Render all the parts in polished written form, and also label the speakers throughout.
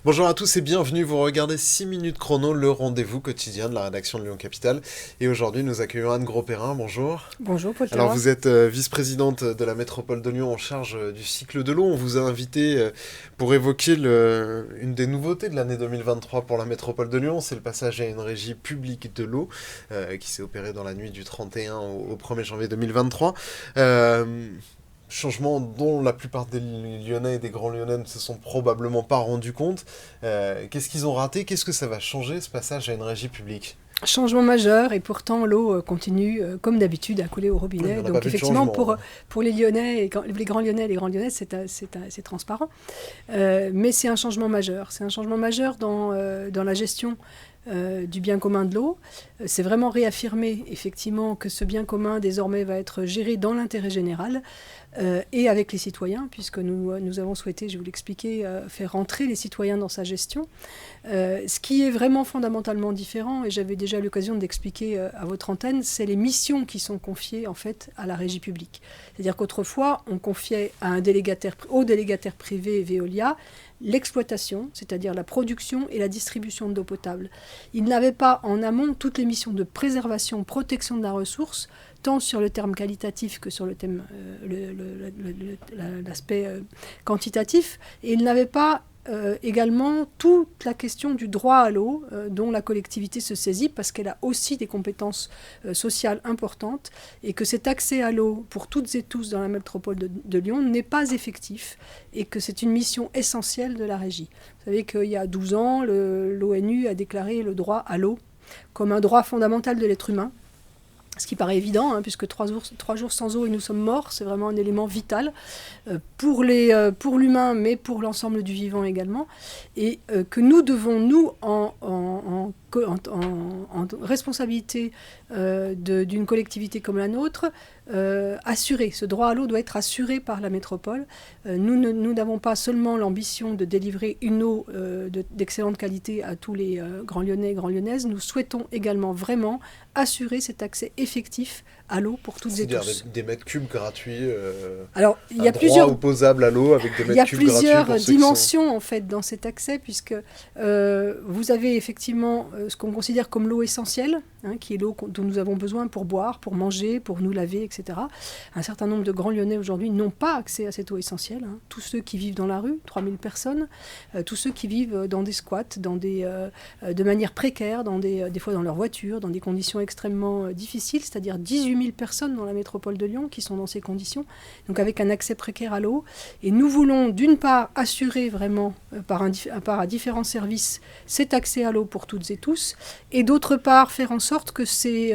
Speaker 1: Bonjour à tous et bienvenue, vous regardez 6 minutes chrono, le rendez-vous quotidien de la rédaction de Lyon Capitale. Et aujourd'hui nous accueillons Anne Gros-Perrin, bonjour.
Speaker 2: Bonjour Paul
Speaker 1: Alors
Speaker 2: Taras.
Speaker 1: vous êtes vice-présidente de la métropole de Lyon en charge du cycle de l'eau. On vous a invité pour évoquer une des nouveautés de l'année 2023 pour la métropole de Lyon. C'est le passage à une régie publique de l'eau qui s'est opéré dans la nuit du 31 au 1er janvier 2023. Changement dont la plupart des Lyonnais et des Grands Lyonnais ne se sont probablement pas rendus compte. Qu'est-ce qu'ils ont raté? Qu'est-ce que ça va changer, ce passage à une régie publique?
Speaker 2: Changement majeur et pourtant l'eau continue comme d'habitude à couler au
Speaker 1: Il n'y
Speaker 2: robinet.
Speaker 1: en a pas
Speaker 2: Donc
Speaker 1: plus de
Speaker 2: effectivement
Speaker 1: changement.
Speaker 2: pour les Lyonnais, les Grands Lyonnais et les Grandes Lyonnaises, c'est transparent. Mais c'est un changement majeur. C'est un changement majeur dans la gestion du bien commun de l'eau. C'est vraiment réaffirmer effectivement que ce bien commun désormais va être géré dans l'intérêt général et avec les citoyens, puisque nous avons souhaité, je vais vous l'expliquer, faire rentrer les citoyens dans sa gestion. Ce qui est vraiment fondamentalement différent, et j'avais déjà l'occasion d'expliquer à votre antenne, c'est les missions qui sont confiées en fait à la régie publique. C'est-à-dire qu'autrefois, on confiait à au délégataire privé Veolia l'exploitation, c'est-à-dire la production et la distribution d'eau potable. Il n'avait pas en amont toutes les missions de préservation, protection de la ressource, tant sur le terme qualitatif que sur le thème, l'aspect quantitatif, et il n'avait pas également toute la question du droit à l'eau dont la collectivité se saisit parce qu'elle a aussi des compétences sociales importantes et que cet accès à l'eau pour toutes et tous dans la métropole de Lyon n'est pas effectif et que c'est une mission essentielle de la régie. Vous savez qu'il y a 12 ans, l'ONU a déclaré le droit à l'eau comme un droit fondamental de l'être humain. Ce qui paraît évident, hein, puisque 3 jours sans eau et nous sommes morts, c'est vraiment un élément vital pour l'humain, mais pour l'ensemble du vivant également. Et que nous devons, nous, en responsabilité d'une collectivité comme la nôtre, assurer. Ce droit à l'eau doit être assuré par la métropole. Nous n'avons pas seulement l'ambition de délivrer une eau d'excellente qualité à tous les Grands Lyonnais et Grands Lyonnaises. Nous souhaitons également vraiment assurer cet accès effectif à l'eau pour toutes et
Speaker 1: C'est-à-dire
Speaker 2: tous.
Speaker 1: des mètres cubes gratuits,
Speaker 2: Alors,
Speaker 1: un droit opposable à l'eau avec des
Speaker 2: il y a
Speaker 1: mètres cubes gratuits
Speaker 2: plusieurs
Speaker 1: pour ceux qui sont...
Speaker 2: dimensions en fait dans cet accès, puisque vous avez effectivement ce qu'on considère comme l'eau essentielle, hein, qui est l'eau dont nous avons besoin pour boire, pour manger, pour nous laver, etc. Un certain nombre de Grands Lyonnais aujourd'hui n'ont pas accès à cette eau essentielle. Hein. Tous ceux qui vivent dans la rue, 3000 personnes, tous ceux qui vivent dans des squats, de manière précaire, des fois dans leur voiture, dans des conditions extrêmement difficiles, c'est-à-dire 18 000 personnes dans la métropole de Lyon qui sont dans ces conditions, donc avec un accès précaire à l'eau. Et nous voulons d'une part assurer vraiment par différents services cet accès à l'eau pour toutes et tous, et d'autre part faire en sorte que ces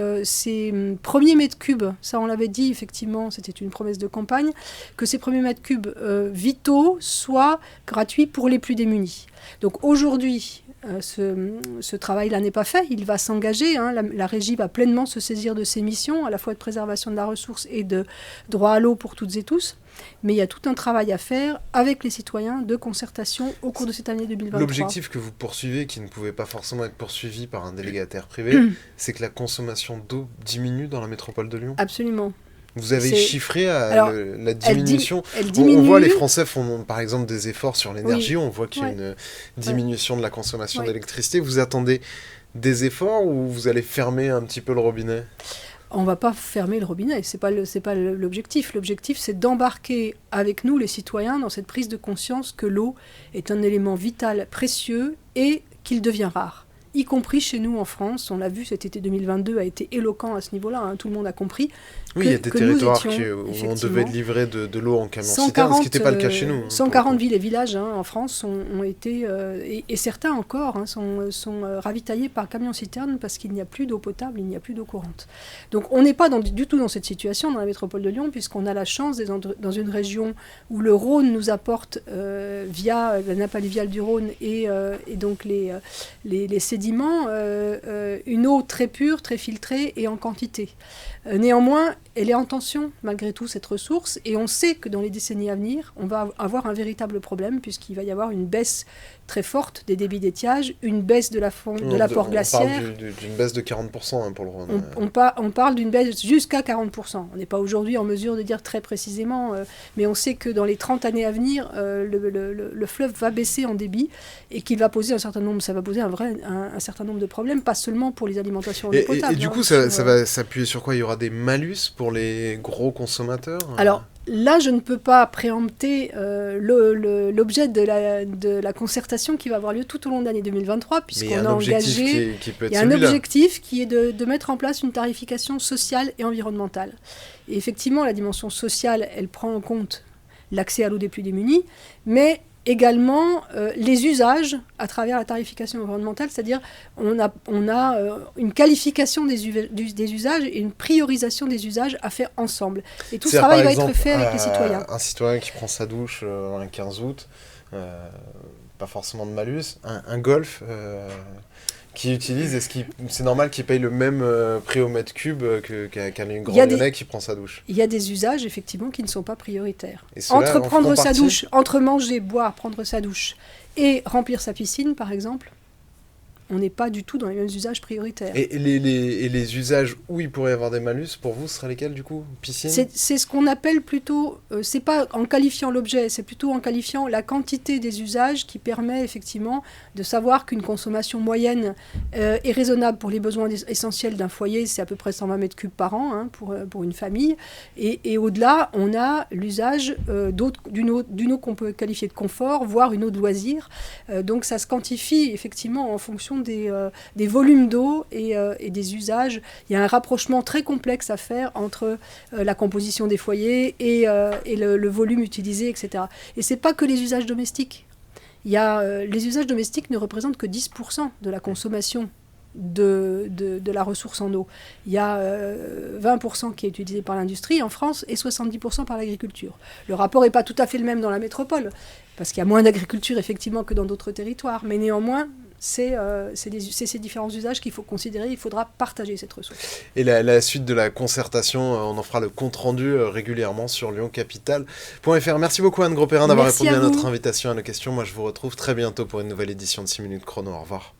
Speaker 2: premiers mètres cubes, ça on l'avait dit effectivement, c'était une promesse de campagne, que ces premiers mètres cubes vitaux soient gratuits pour les plus démunis. Donc aujourd'hui, ce travail-là n'est pas fait, il va s'engager, hein, la régie va pleinement se saisir de ses missions, à la fois de préservation de la ressource et de droit à l'eau pour toutes et tous, mais il y a tout un travail à faire avec les citoyens de concertation au cours de cette année 2023.
Speaker 1: L'objectif que vous poursuivez, qui ne pouvait pas forcément être poursuivi par un délégataire privé, c'est que la consommation d'eau diminue dans la métropole de Lyon.
Speaker 2: Absolument.
Speaker 1: Vous avez chiffré la diminution.
Speaker 2: Elle diminue.
Speaker 1: On voit les Français font par exemple des efforts sur l'énergie,
Speaker 2: Oui.
Speaker 1: on voit qu'il y a une diminution de la consommation
Speaker 2: Ouais.
Speaker 1: d'électricité. Vous attendez des efforts ou vous allez fermer un petit peu le robinet?
Speaker 2: On ne va pas fermer le robinet, c'est pas l'objectif. L'objectif, c'est d'embarquer avec nous, les citoyens, dans cette prise de conscience que l'eau est un élément vital, précieux, et qu'il devient rare. Y compris chez nous en France, on l'a vu, cet été 2022 a été éloquent à ce niveau-là, hein, tout le monde a compris.
Speaker 1: Oui, il y a des territoires où on devait
Speaker 2: livrer
Speaker 1: livrer de l'eau en camion citerne, ce qui n'était pas le cas chez nous.
Speaker 2: 140 villes et villages en France ont été, et certains encore, hein, sont ravitaillés par camion citerne parce qu'il n'y a plus d'eau potable, il n'y a plus d'eau courante. Donc on n'est pas du tout dans cette situation dans la métropole de Lyon, puisqu'on a la chance d'être dans une région où le Rhône nous apporte, via la nappe alluviale du Rhône et donc les sédiments, une eau très pure, très filtrée et en quantité. Néanmoins, elle est en tension malgré tout, cette ressource, et on sait que dans les décennies à venir, on va avoir un véritable problème, puisqu'il va y avoir une baisse très forte des débits d'étiage, une baisse de l'apport glaciaire.
Speaker 1: On parle d'une baisse de 40% pour le Rhône.
Speaker 2: On parle d'une baisse jusqu'à 40%. On n'est pas aujourd'hui en mesure de dire très précisément, mais on sait que dans les 30 années à venir, le fleuve va baisser en débit, et qu'il va poser un certain nombre de problèmes, pas seulement pour les alimentations en eau potable.
Speaker 1: Et du coup, ça va s'appuyer sur quoi? Il y aura des malus pour les gros consommateurs?
Speaker 2: Alors, là, je ne peux pas préempter l'objet de la concertation qui va avoir lieu tout au long de l'année 2023, puisqu'on a engagé... Il y a un objectif qui est de mettre en place une tarification sociale et environnementale. Et effectivement, la dimension sociale, elle prend en compte l'accès à l'eau des plus démunis, mais également les usages à travers la tarification environnementale, c'est-à-dire on a une qualification des usages et une priorisation des usages à faire ensemble. Et tout ce travail va être fait avec les citoyens.
Speaker 1: Un citoyen qui prend sa douche un 15 août, pas forcément de malus, un golf qui utilise, c'est normal qu'il paye le même prix au mètre cube qu'un grand lyonnais qui prend sa douche?
Speaker 2: Il y a des usages, effectivement, qui ne sont pas prioritaires. Entre manger, boire, prendre sa douche et remplir sa piscine, par exemple, on n'est pas du tout dans les mêmes usages prioritaires.
Speaker 1: Et les usages où il pourrait y avoir des malus, pour vous, ce seraient lesquels, du coup? Piscine?
Speaker 2: C'est ce qu'on appelle plutôt... c'est pas en qualifiant l'objet, c'est plutôt en qualifiant la quantité des usages qui permet, effectivement, de savoir qu'une consommation moyenne est raisonnable pour les besoins essentiels d'un foyer. C'est à peu près 120 mètres cubes par an pour une famille. Et au-delà, on a l'usage d'une eau qu'on peut qualifier de confort, voire une eau de loisir. Donc ça se quantifie, effectivement, en fonction des volumes d'eau et des usages. Il y a un rapprochement très complexe à faire entre la composition des foyers et le volume utilisé, etc. Et ce n'est pas que les usages domestiques. Les usages domestiques ne représentent que 10% de la consommation de la ressource en eau. Il y a 20% qui est utilisé par l'industrie en France et 70% par l'agriculture. Le rapport n'est pas tout à fait le même dans la métropole, parce qu'il y a moins d'agriculture effectivement que dans d'autres territoires, mais néanmoins, c'est ces différents usages qu'il faut considérer. Il faudra partager cette ressource. Et
Speaker 1: la suite de la concertation, on en fera le compte-rendu régulièrement sur lyoncapital.fr. Merci beaucoup Anne Gros-Perrin d'avoir répondu à notre invitation, à nos questions. Moi, je vous retrouve très bientôt pour une nouvelle édition de 6 minutes chrono. Au revoir.